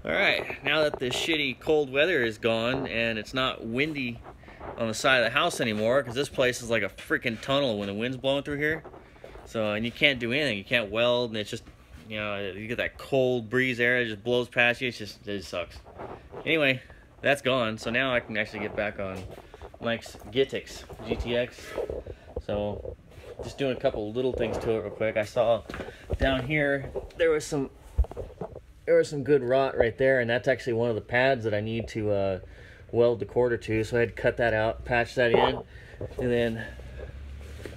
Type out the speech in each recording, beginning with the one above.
Alright, now that this shitty cold weather is gone and it's not windy on the side of the house anymore, because this place is like a freaking tunnel when the wind's blowing through here. So, and you can't do anything, you can't weld, and it's just, you know, you get that cold breeze air, it just blows past you, it just sucks. Anyway, that's gone, so now I can actually get back on Mike's GTX. So, just doing a couple little things to it real quick. I saw down here, there was some good rot right there, and that's actually one of the pads that I need to weld the quarter to, so I had to cut that out, patch that in, and then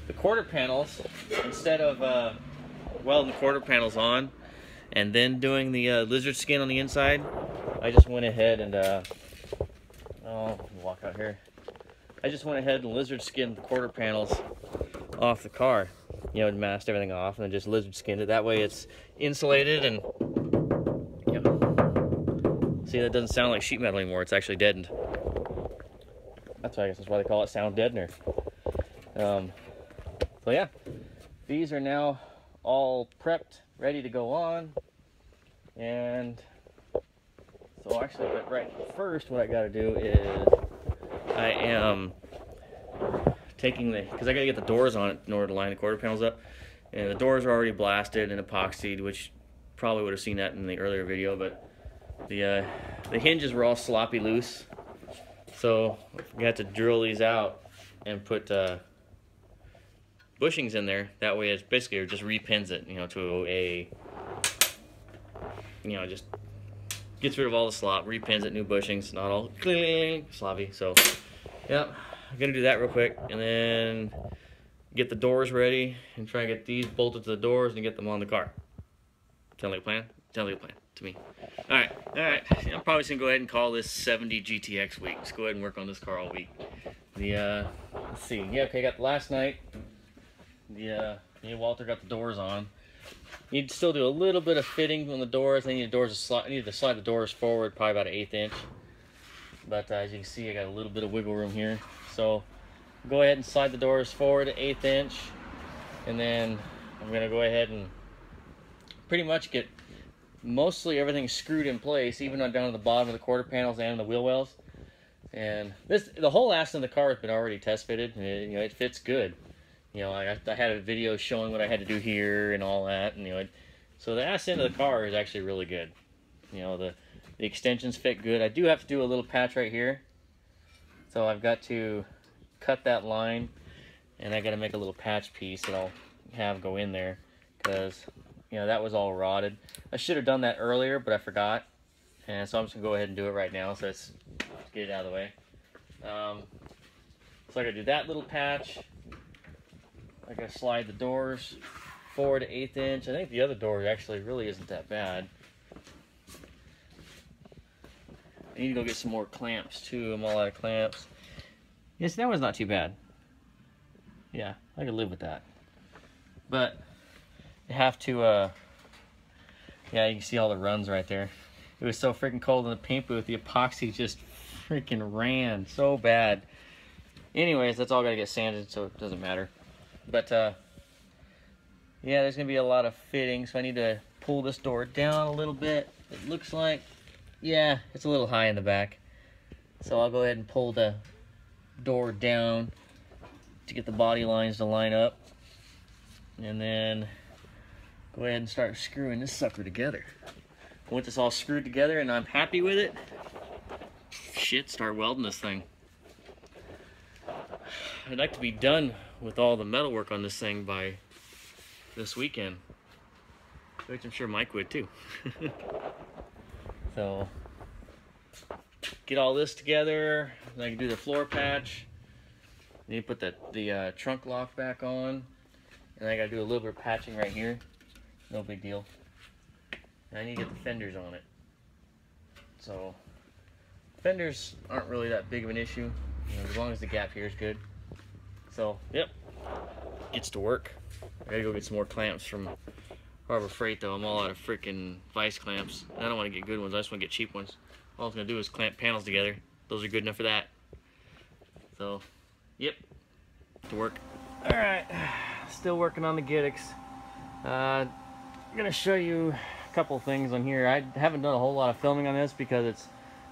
the quarter panels, instead of welding the quarter panels on and then doing the lizard skin on the inside, I just went ahead and walk out here. I just went ahead and lizard skinned the quarter panels off the car, you know, and masked everything off, and then just lizard skinned it. That way it's insulated, and you know, see, that doesn't sound like sheet metal anymore, it's actually deadened. That's why, I guess that's why they call it sound deadener. So yeah, these are now all prepped, ready to go on. And so actually, but right first, what I gotta do is I am taking because I gotta get the doors on it in order to line the quarter panels up. And the doors are already blasted and epoxied, which probably would have seen that in the earlier video, but the hinges were all sloppy loose. So we had to drill these out and put bushings in there. That way it's basically, it just repins it, you know, to a, you know, just gets rid of all the slop, repins it, new bushings, not all sloppy. So yep, I'm gonna do that real quick, and then get the doors ready and try and get these bolted to the doors and get them on the car. Sound like a plan? Sound like a plan to me. Alright. I'm probably just gonna go ahead and call this 70 GTX week. Just go ahead and work on this car all week. Let's see. Yeah, okay, got last night. Me and Walter got the doors on. Need to still do a little bit of fitting on the doors. I need to slide the doors forward probably about an 1/8 inch. But as you can see, I got a little bit of wiggle room here. So go ahead and slide the doors forward an 1/8 inch, and then I'm gonna go ahead and pretty much get mostly everything screwed in place, even down to the bottom of the quarter panels and the wheel wells. And the whole ass in the car has been already test fitted, and you know, it fits good. You know, I had a video showing what I had to do here and all that, and you know, so the ass end of the car is actually really good. You know, the extensions fit good. I do have to do a little patch right here, so I've got to cut that line, and I got to make a little patch piece that I'll have go in there, because you know, that was all rotted. I should have done that earlier, but I forgot, and so I'm just gonna go ahead and do it right now. So let's get it out of the way. So I gotta do that little patch. I gotta slide the doors forward to 1/8 inch. I think the other door actually really isn't that bad. I need to go get some more clamps too. I'm all out of clamps. Yes, that one's not too bad. Yeah, I can live with that. But you have to, yeah, you can see all the runs right there. It was so freaking cold in the paint booth, the epoxy just freaking ran so bad. Anyways, that's all gotta get sanded, so it doesn't matter. But yeah, there's gonna be a lot of fitting, so I need to pull this door down a little bit. It looks like, yeah, it's a little high in the back, so I'll go ahead and pull the door down to get the body lines to line up, and then go ahead and start screwing this sucker together. Once it's all screwed together and I'm happy with it, shit, start welding this thing. I'd like to be done with all the metal work on this thing by this weekend, which I'm sure Mike would too. So get all this together, then I can do the floor patch. Need to put the trunk lock back on, and I gotta do a little bit of patching right here. No big deal. And I need to get the fenders on it. So fenders aren't really that big of an issue, you know, as long as the gap here is good. So yep, gets to work. I gotta go get some more clamps from Harbor Freight though. I'm all out of freaking vice clamps. I don't want to get good ones, I just want to get cheap ones. All I was gonna do is clamp panels together. Those are good enough for that. So yep, to work. Alright, still working on the GTX. I'm gonna show you couple things on here. I haven't done a whole lot of filming on this because it's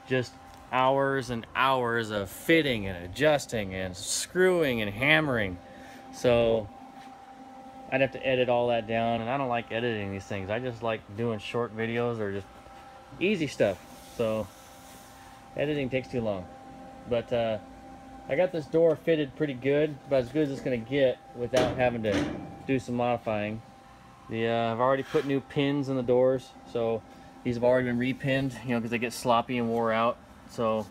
just hours and hours of fitting and adjusting and screwing and hammering. So I'd have to edit all that down, and I don't like editing these things. I just like doing short videos or just easy stuff. So editing takes too long. But I got this door fitted pretty good, about as good as it's going to get without having to do some modifying. I've already put new pins in the doors, so these have already been repinned, you know, because they get sloppy and wore out. So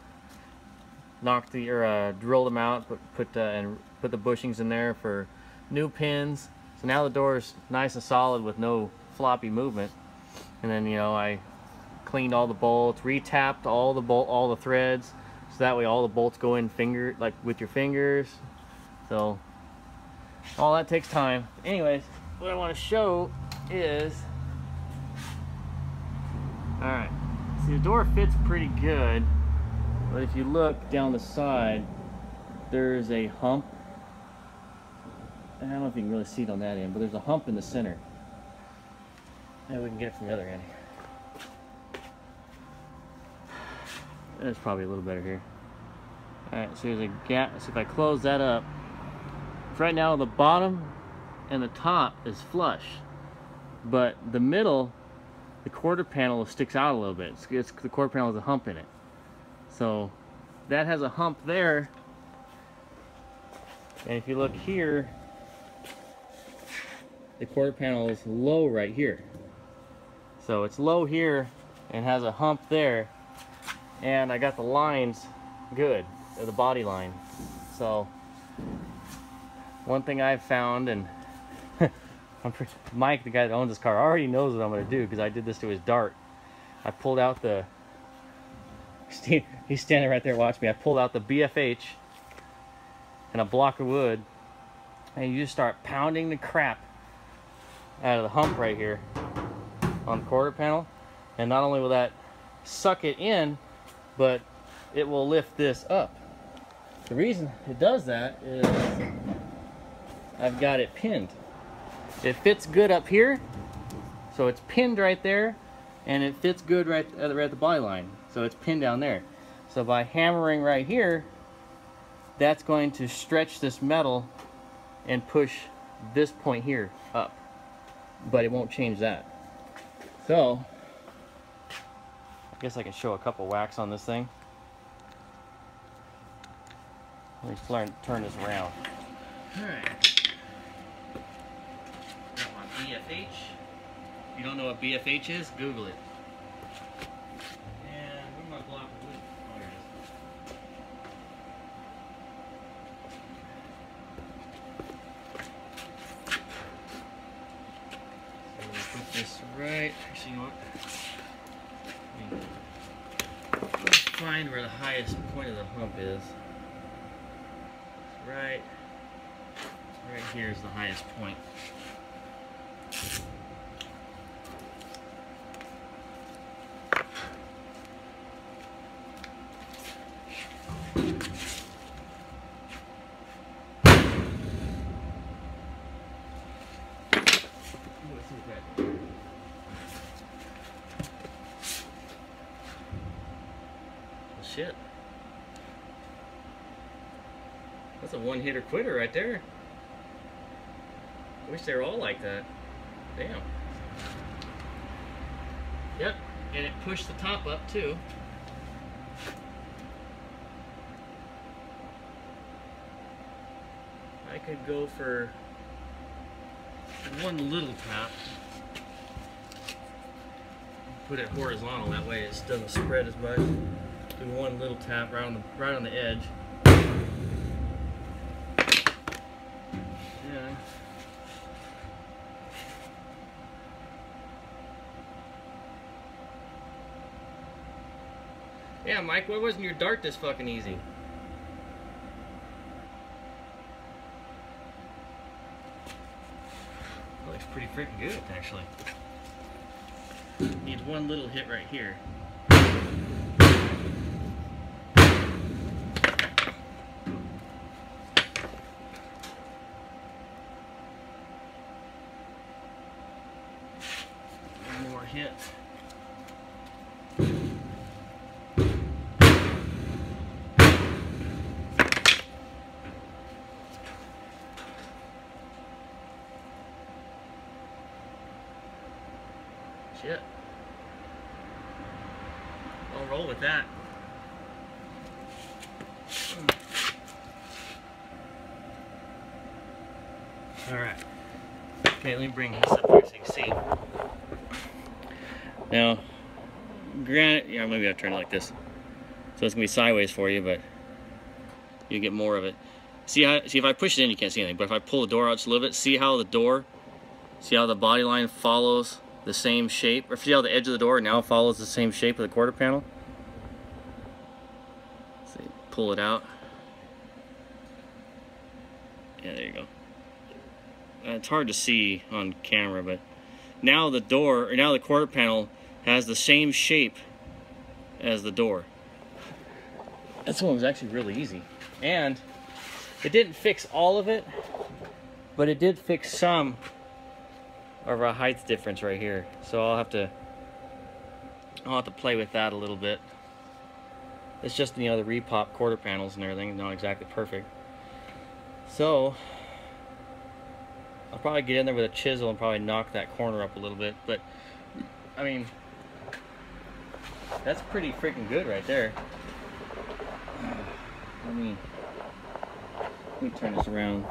drill them out, put the bushings in there for new pins. So now the door is nice and solid with no floppy movement. And then, you know, I cleaned all the bolts, retapped all the threads, so that way all the bolts go in with your fingers. So all that takes time. Anyways, what I want to show is, all right, see, the door fits pretty good, but if you look down the side, there's a hump. I don't know if you can really see it on that end, but there's a hump in the center. Maybe we can get it from the other end. That's probably a little better here. Alright, so there's a gap. So if I close that up, right now the bottom and the top is flush, but the middle, the quarter panel sticks out a little bit. The quarter panel has a hump in it. So that has a hump there, and if you look here, the quarter panel is low right here. So it's low here and has a hump there, and I got the lines good, the body line. So one thing I've found, and Mike, the guy that owns this car, already knows what I'm going to do because I did this to his Dart. I pulled out he's standing right there watching me. I pulled out the BFH and a block of wood, and you just start pounding the crap out of the hump right here on the quarter panel, and not only will that suck it in, but it will lift this up. The reason it does that is I've got it pinned. It fits good up here, so it's pinned right there, and it fits good right at the body line, so it's pinned down there. So by hammering right here, that's going to stretch this metal and push this point here up, but it won't change that. So I guess I can show a couple whacks on this thing. Let me turn this around. Alright. Got my BFH. If you don't know what BFH is, Google it. And where's my block of wood? Oh, here it is. So I'm going to put this right. Actually, you know what? Let's find where the highest point of the hump is. Right here is the highest point. Shit. That's a one-hitter quitter right there. Wish they were all like that. Damn. Yep, and it pushed the top up too. I could go for one little tap. Put it horizontal, that way it doesn't spread as much. Do one little tap right on the edge. Yeah. Yeah, Mike, why wasn't your Dart this fucking easy? That looks pretty freaking good, actually. Needs one little hit right here. One more hit. Shit. I'll roll with that. Alright. Okay, let me bring this up here so you can see. Now, granted, yeah, maybe I'll turn it like this. So it's gonna be sideways for you, but you get more of it. See if I push it in, you can't see anything. But if I pull the door out just a little bit, see how the body line follows the same shape, or see how the edge of the door now follows the same shape of the quarter panel? So pull it out. Yeah, there you go. It's hard to see on camera, but now the quarter panel has the same shape as the door. This one was actually really easy, and it didn't fix all of it, but it did fix some of our height difference right here. So I'll have to play with that a little bit. It's just, you know, the repop quarter panels and everything, not exactly perfect. So I'll probably get in there with a chisel and probably knock that corner up a little bit, but I mean, that's pretty freaking good right there. Let me turn this around.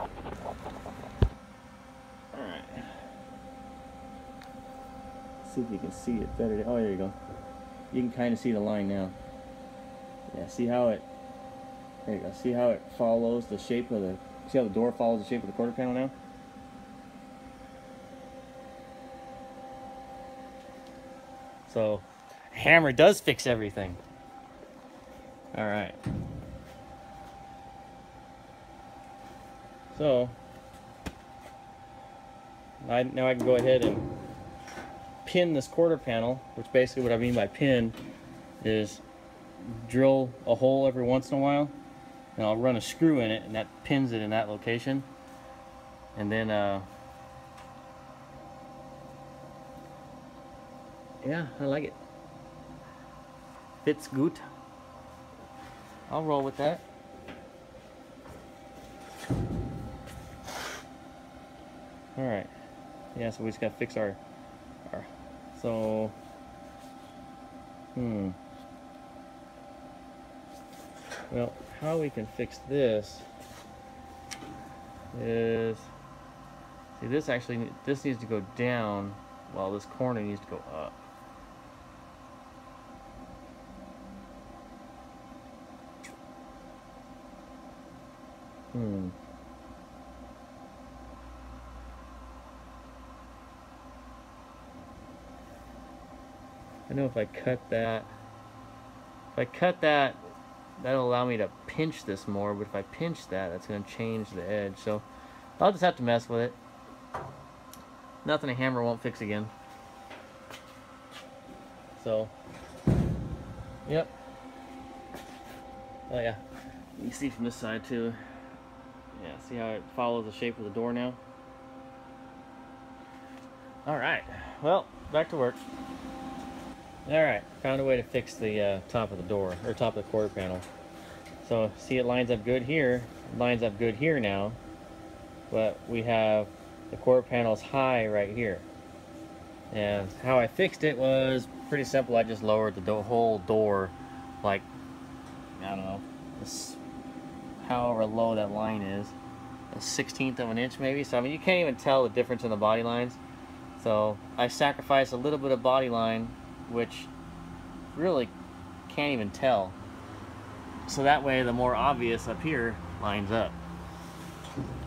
Alright. See if you can see it better. Oh, there you go. You can kind of see the line now. Yeah, see how it, there you go. See how it follows the shape of the, see how the door follows the shape of the quarter panel now? So, hammer does fix everything. Alright. So, now I can go ahead and pin this quarter panel, which basically what I mean by pin is drill a hole every once in a while, and I'll run a screw in it, and that pins it in that location. And then, yeah, I like it. Fits good. I'll roll with that. Alright. Yeah, so we just gotta fix our so well, how we can fix this is, see, this needs to go down while this corner needs to go up. I know if I cut that, that'll allow me to pinch this more, but if I pinch that, that's going to change the edge. So I'll just have to mess with it. Nothing a hammer won't fix again. So, yep. Oh yeah, you can see from this side too. Yeah, see how it follows the shape of the door now? Alright, well, back to work. Alright, found a way to fix the top of the door, or top of the quarter panel. So, see, it lines up good here, it lines up good here now, but we have the quarter panels high right here. And how I fixed it was pretty simple. I just lowered the whole door, like, I don't know, however low that line is, a 1/16 of an inch maybe. So I mean, you can't even tell the difference in the body lines. So I sacrificed a little bit of body line, which really can't even tell. So that way the more obvious up here lines up.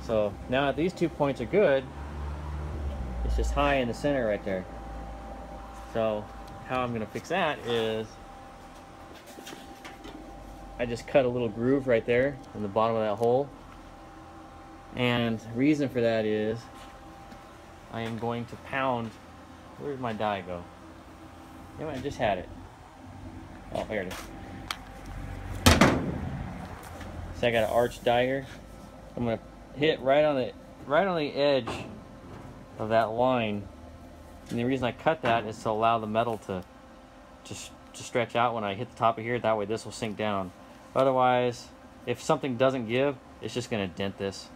So now that these 2 points are good, it's just high in the center right there. So how I'm going to fix that is I just cut a little groove right there in the bottom of that hole. And the reason for that is I am going to pound. Where'd my die go? Yeah, I just had it. Oh, here it is. So I got an arch die here. I'm gonna hit right on the edge of that line. And the reason I cut that is to allow the metal to stretch out when I hit the top of here. That way this will sink down. Otherwise, if something doesn't give, it's just gonna dent this.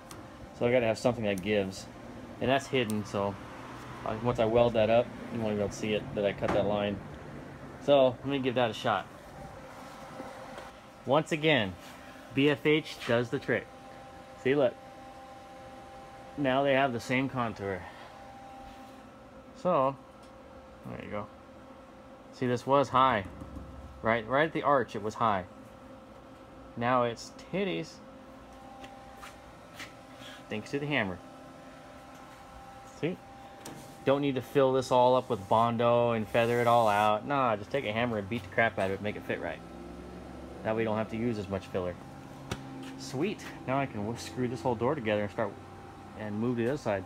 So I gotta have something that gives. And that's hidden, so once I weld that up, You won't even be able to see it that I cut that line. So let me give that a shot. Once again, BFH does the trick. See, look. Now they have the same contour. So, there you go. See, this was high. Right at the arch, it was high. Now it's titties. Thanks to the hammer. See? Don't need to fill this all up with Bondo and feather it all out. Nah, just take a hammer and beat the crap out of it, make it fit right. That way you don't have to use as much filler. Sweet. Now I can screw this whole door together and start and move to the other side.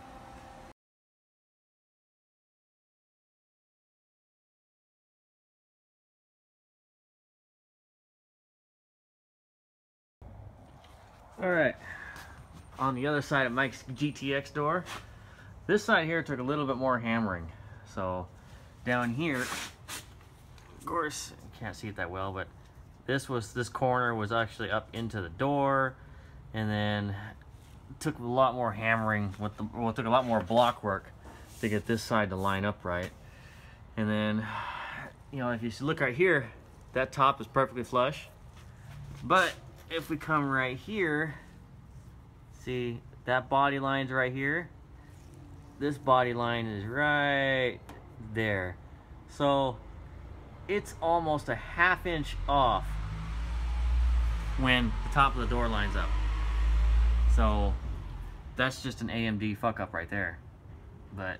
Alright, on the other side of Mike's GTX door, this side here took a little bit more hammering. So down here, of course, you can't see it that well, but this corner was actually up into the door, and then took a lot more hammering with the, well, it took a lot more block work to get this side to line up right. And then, you know, if you look right here, that top is perfectly flush, but if we come right here, see that body line's right here, this body line is right there, so it's almost a ½ inch off when the top of the door lines up. So that's just an AMD fuck up right there. But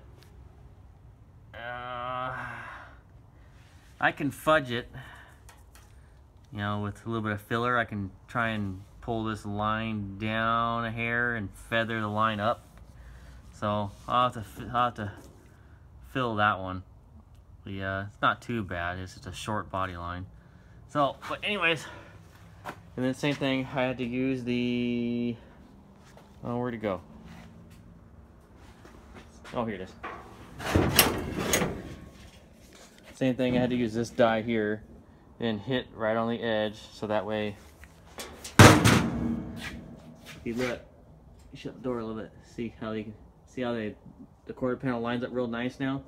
I can fudge it. You know, with a little bit of filler, I can try and pull this line down a hair and feather the line up. So I'll have to fill that one. Yeah, it's not too bad. It's just a short body line. So, but anyways, and then same thing. I had to use the. Oh, where'd it go? Oh, here it is. Same thing. I had to use this die here and hit right on the edge, so that way, you look, you shut the door a little bit, see how the quarter panel lines up real nice now,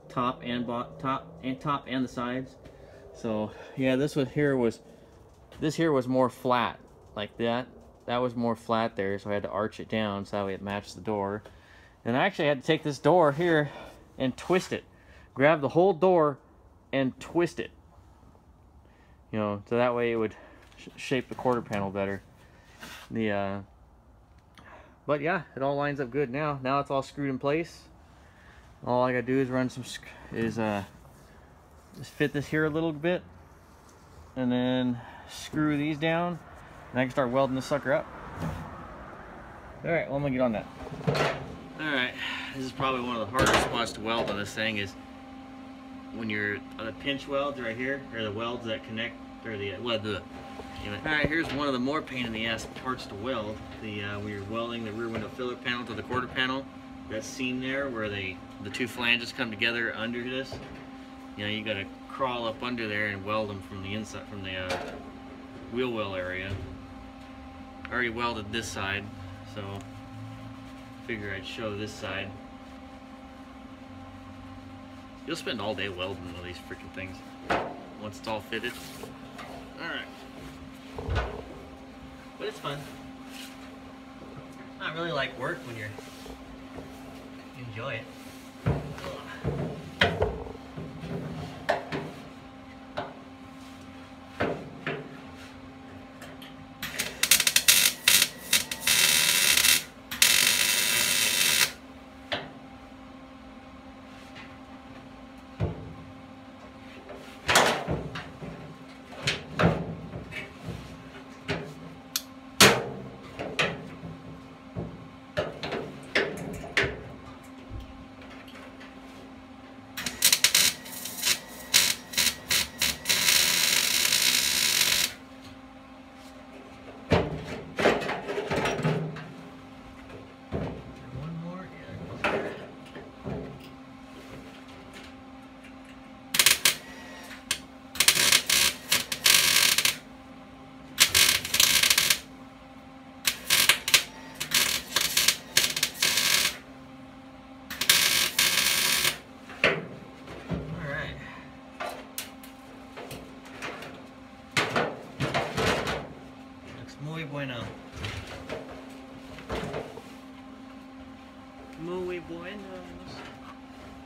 top and the sides. So yeah, this here was more flat like that. That was more flat there, so I had to arch it down so that way it matched the door. And I actually had to take this door here and twist it, grab the whole door and twist it. You know, so that way it would shape the quarter panel better. But yeah, it all lines up good now. Now it's all screwed in place. All I gotta do is run some, just fit this here a little bit, and then screw these down, and I can start welding this sucker up. All right, well, I'm gonna get on that. All right, this is probably one of the hardest spots to weld on this thing, is when you're on the pinch welds right here, or the welds that connect, or the Alright, here's one of the more pain in the ass parts to weld. When you're welding the rear window filler panel to the quarter panel, that seam there where the two flanges come together under this, you know, you gotta crawl up under there and weld them from the inside, from the wheel well area. I already welded this side, so figure I'd show this side. You'll spend all day welding one of these freaking things once it's all fitted. Alright. But it's fun. Not really like work when you enjoy it. Muy bueno. Muy buenos.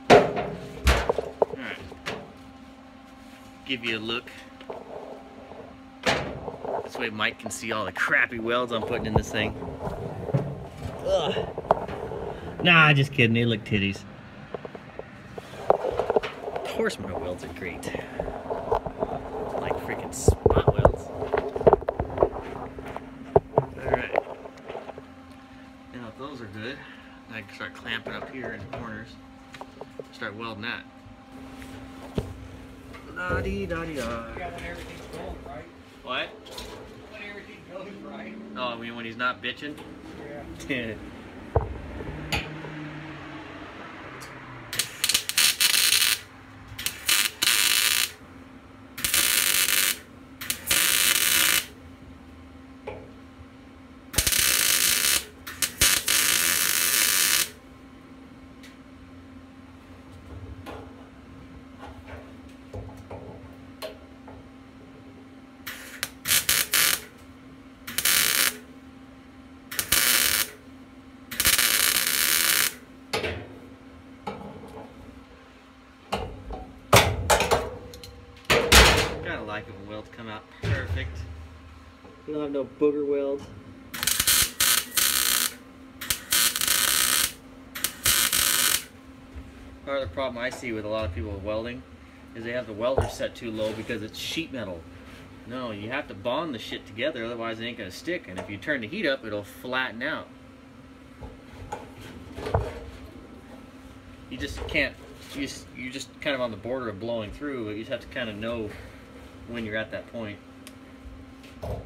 Alright. Give you a look. This way Mike can see all the crappy welds I'm putting in this thing. Ugh. Nah, just kidding. They look titties. Of course my welds are great. Like freaking spot welds. Alright. Now if those are good, I can start clamping up here in the corners. Start welding that. La-dee-da-dee-da. You got when everything's going right. What? When everything goes right. Oh, I mean when he's not bitching? Yeah. Gotta like it when welds come out perfect. You don't have no booger welds. Part of the problem I see with a lot of people with welding is they have the welder set too low because it's sheet metal. No, you have to bond the shit together, otherwise it ain't gonna stick. And if you turn the heat up, it'll flatten out. You just can't. You're just kind of on the border of blowing through. But you just have to kind of know when you're at that point. All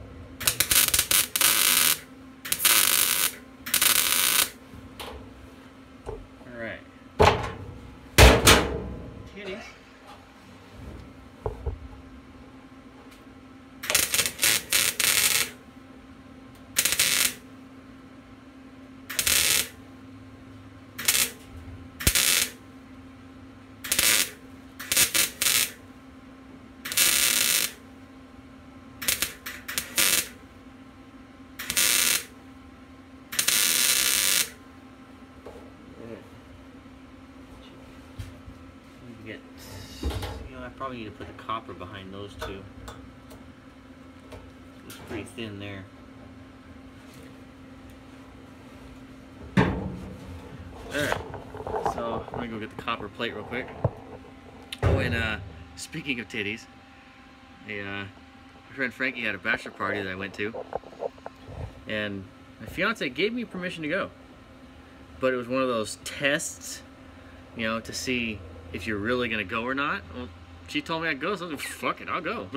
right. Titties. I probably need to put the copper behind those two. It's pretty thin there. Alright, so I'm gonna go get the copper plate real quick. Oh, and speaking of titties, my friend Frankie had a bachelor party that I went to, and my fiance gave me permission to go, but it was one of those tests, you know, to see if you're really gonna go or not. Well, she told me I'd go, so I was like, fuck it, I'll go.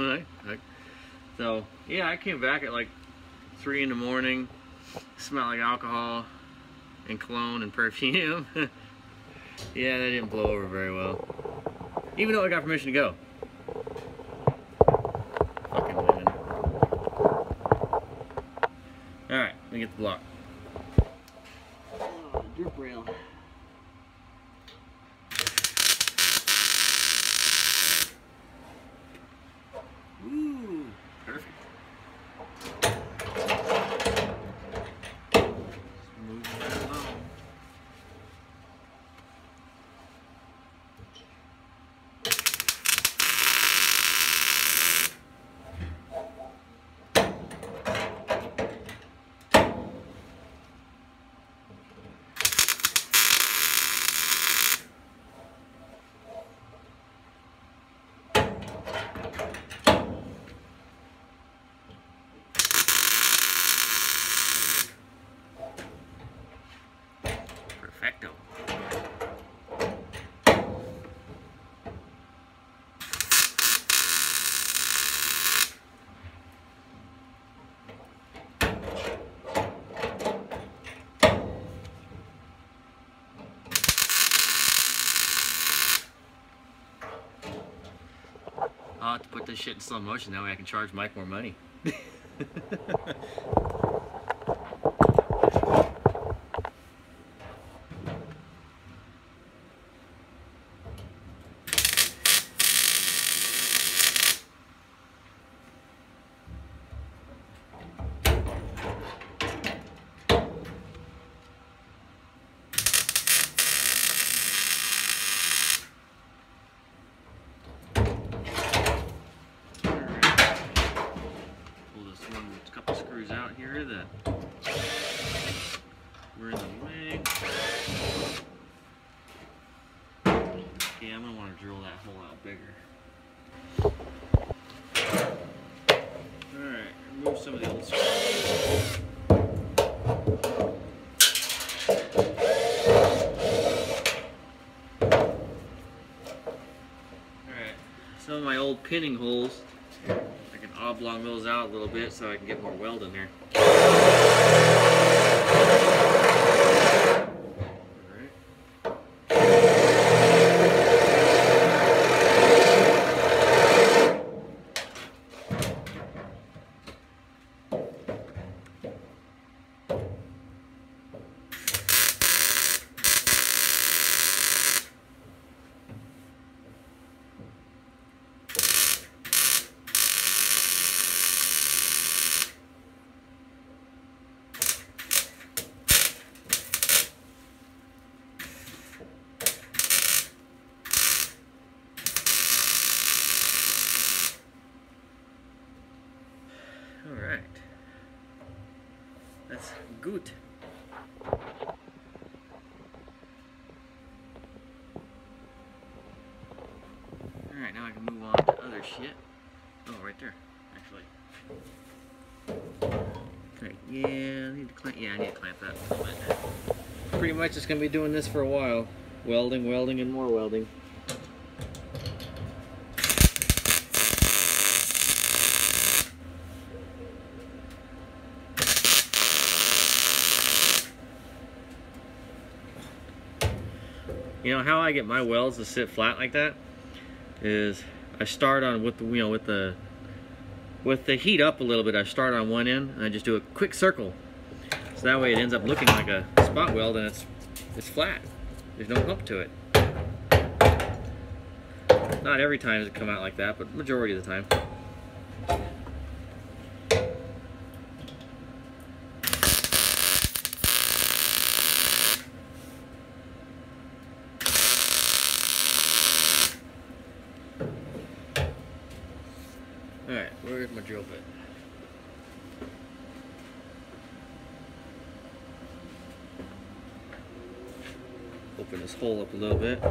So yeah, I came back at like 3 in the morning, smelled like alcohol and cologne and perfume. Yeah, that didn't blow over very well, even though I got permission to go. Fucking women. All right, let me get the block. Oh, drip rail. Ooh, perfect. Smooth that along. Perfecto. I'll have to put this shit in slow motion, that way I can charge Mike more money. some of the old screws. Alright, some of my old pinning holes, I can oblong those out a little bit so I can get more weld in there. Alright, that's good. Alright, now I can move on to other shit. Oh, right there, actually. Right, yeah, I need to clamp, I need to clamp that a little bit. Pretty much just going to be doing this for a while. Welding, welding, and more welding. You know how I get my welds to sit flat like that is I start on with the with the heat up a little bit. I start on one end and I just do a quick circle, so that way it ends up looking like a spot weld and it's flat. There's no hump to it. Not every time does it come out like that, but majority of the time. Alright, where's my drill bit? Open this hole up a little bit.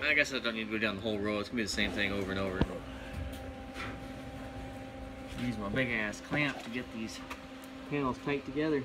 I guess I don't need to go down the whole row. It's gonna be the same thing over and over. Use my big ass clamp to get these panels tight together.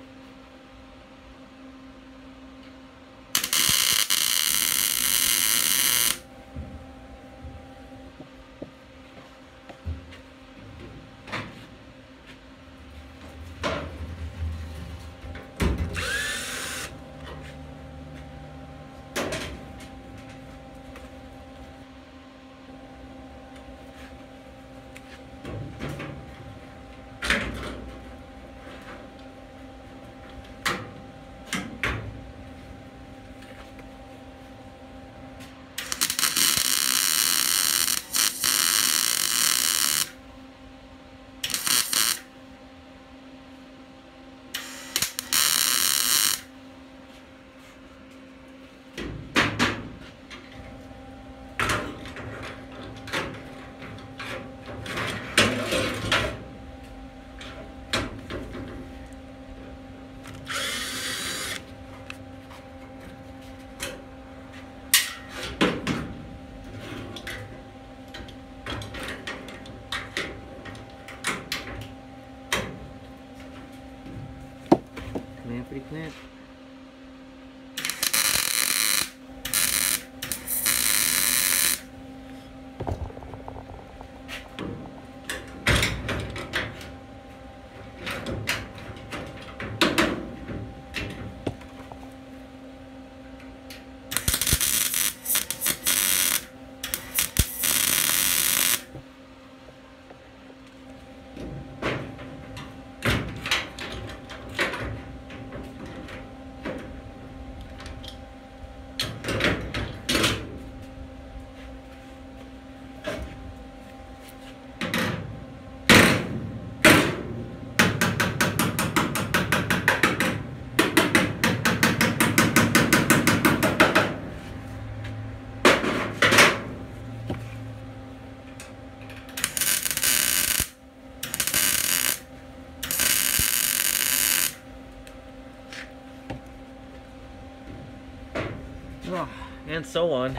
Clampity clamp. and so on.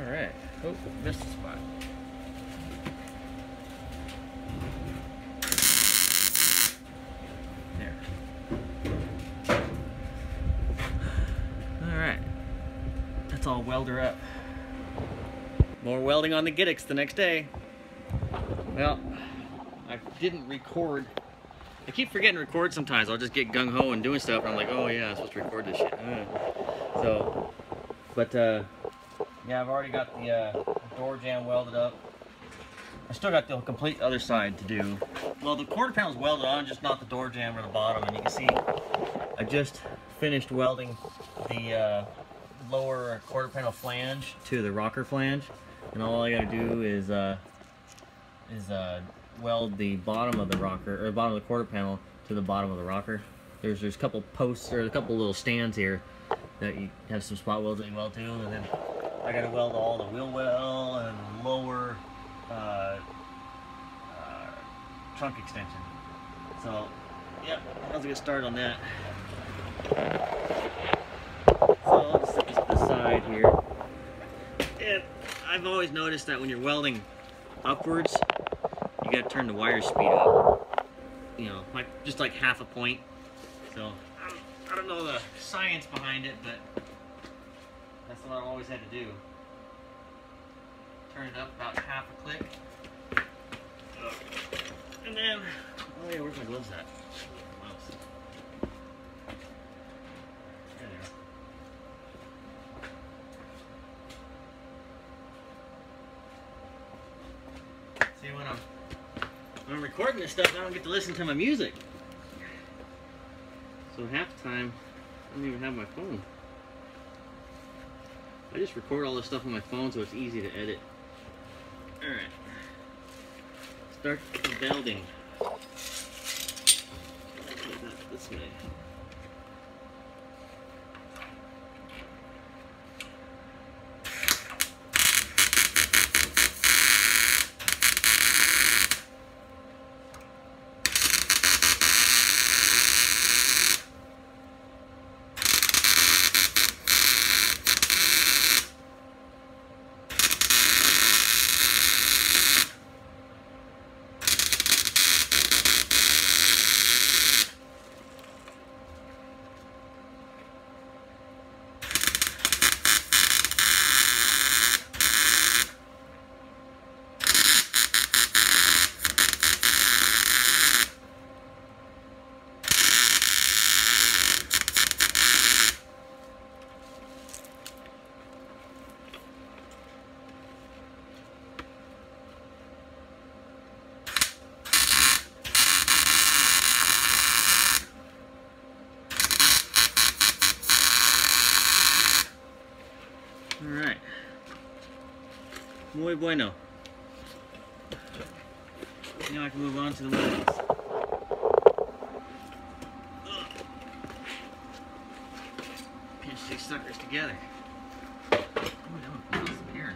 Alright. Oh, missed the spot. There. Alright. That's all welder up. More welding on the GTX the next day. Well, I didn't record. I keep forgetting to record sometimes. I'll just get gung-ho and doing stuff, and I'm like, oh yeah, I'm supposed to record this shit. So, but yeah, I've already got the door jamb welded up. I still got the complete other side to do. Well, the quarter panel's welded on, just not the door jamb or the bottom. And you can see I just finished welding the lower quarter panel flange to the rocker flange, and all I got to do is weld the bottom of the rocker, or bottom of the quarter panel, to the bottom of the rocker. There's a couple posts, or a couple little stands here that you have some spot welds that you weld to, and then I got to weld all the wheel well and lower trunk extension. So, yeah, let's get started on that. So I'll just set this to the side here. And I've always noticed that when you're welding upwards, you got to turn the wire speed up. You know, just like half a point. So I don't know the science behind it, but that's what I've always had to do. Turn it up about half a click. And then, oh yeah, where's my gloves at? Gloves. There they are. See, when I'm recording this stuff, I don't get to listen to my music. So half the time, I don't even have my phone. I just record all this stuff on my phone so it's easy to edit. Alright. Start welding. Put that this way. Muy bueno. Now I can move on to the weldings. Pinch these suckers together. Ooh, that one feels here.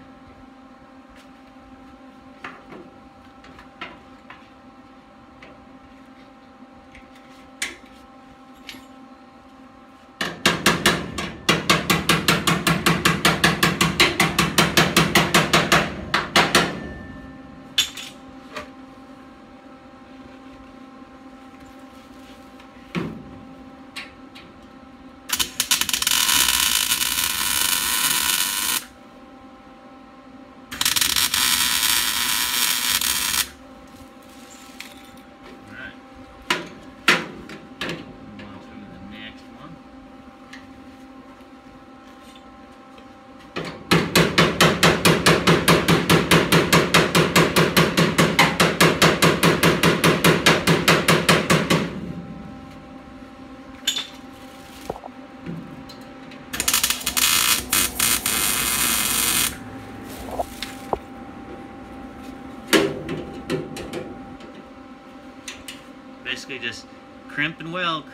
Basically just crimp and weld,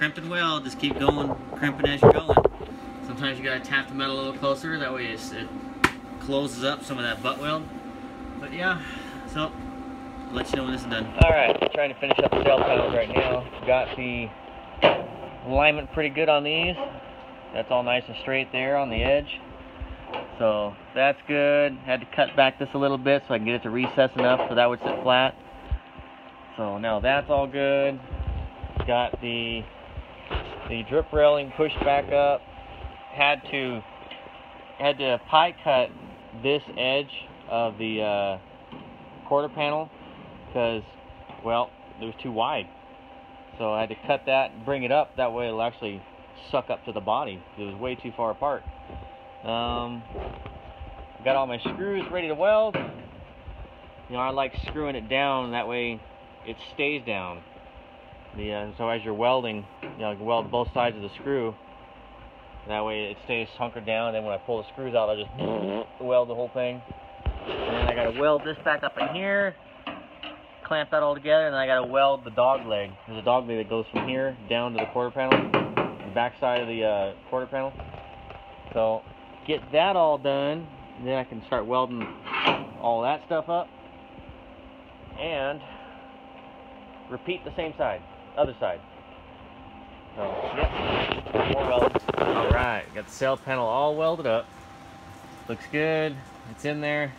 just keep going, crimping as you're going. Sometimes you gotta tap the metal a little closer, that way it closes up some of that butt weld. But yeah, so I'll let you know when this is done. Alright, trying to finish up the sail panels right now. Got the alignment pretty good on these. That's all nice and straight there on the edge. So that's good. Had to cut back this a little bit so I can get it to recess enough so that would sit flat. So now that's all good. Got the drip railing pushed back up. Had to pie cut this edge of the quarter panel because, well, it was too wide. So I had to cut that and bring it up. That way it'll actually suck up to the body. It was way too far apart. Got all my screws ready to weld. You know, I like screwing it down, that way it stays down. So as you're welding, you know, you can weld both sides of the screw. That way it stays hunkered down, and then when I pull the screws out, I just weld the whole thing. And then I gotta weld this back up in here, clamp that all together, and then I gotta weld the dog leg. There's a dog leg that goes from here down to the quarter panel, the back side of the quarter panel. So get that all done, and then I can start welding all that stuff up. And repeat the same side, other side. So, yep, more welding. Alright, got the sail panel all welded up. Looks good, it's in there.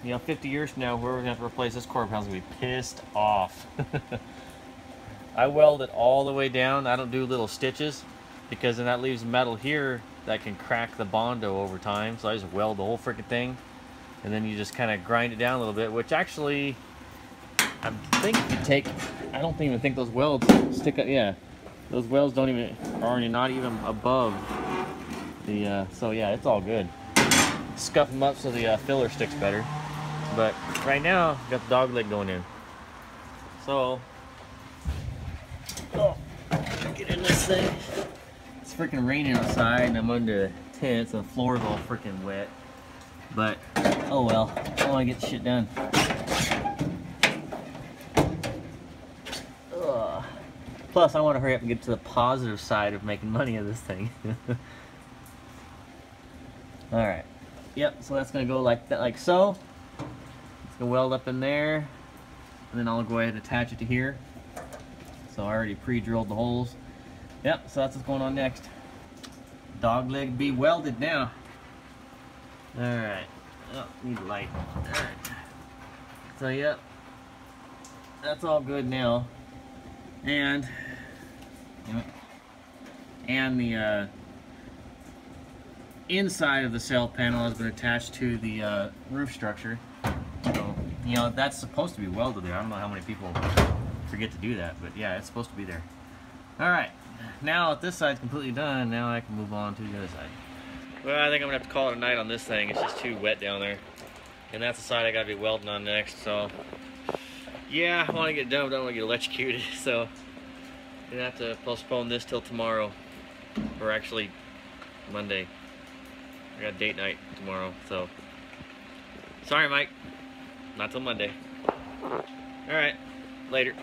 You know, 50 years from now, whoever's gonna have to replace this quarter panel is gonna be pissed off. I weld it all the way down. I don't do little stitches because then that leaves metal here that can crack the Bondo over time. So I just weld the whole freaking thing. And then you just kind of grind it down a little bit, which actually, I think if you take, I don't even think those welds stick up, yeah. Those welds don't even, are not even above the, so yeah, it's all good. Scuff them up so the filler sticks better. But right now, got the dog leg going in. So, oh, get in this thing. It's freaking raining outside and I'm under a tent, so the floor's all freaking wet. But, oh well, I want to get the shit done. Ugh. Plus, I want to hurry up and get to the positive side of making money of this thing. Alright. Yep, so that's going to go like that, like so. It's going to weld up in there. And then I'll go ahead and attach it to here. So I already pre-drilled the holes. Yep, so that's what's going on next. Dog leg be welded now. Alright. Oh, need a light. Alright. So, yep. That's all good now. And, the inside of the sail panel has been attached to the roof structure. So, you know, that's supposed to be welded there. I don't know how many people forget to do that, but yeah, it's supposed to be there. Alright. Now that this side's completely done, now I can move on to the other side. Well, I think I'm gonna have to call it a night on this thing. It's just too wet down there. And that's the side I gotta be welding on next, so. Yeah, I wanna get done, but I don't wanna get electrocuted, so. I'm gonna have to postpone this till tomorrow. Or actually, Monday. I got date night tomorrow, so sorry, Mike. Not till Monday. All right, later.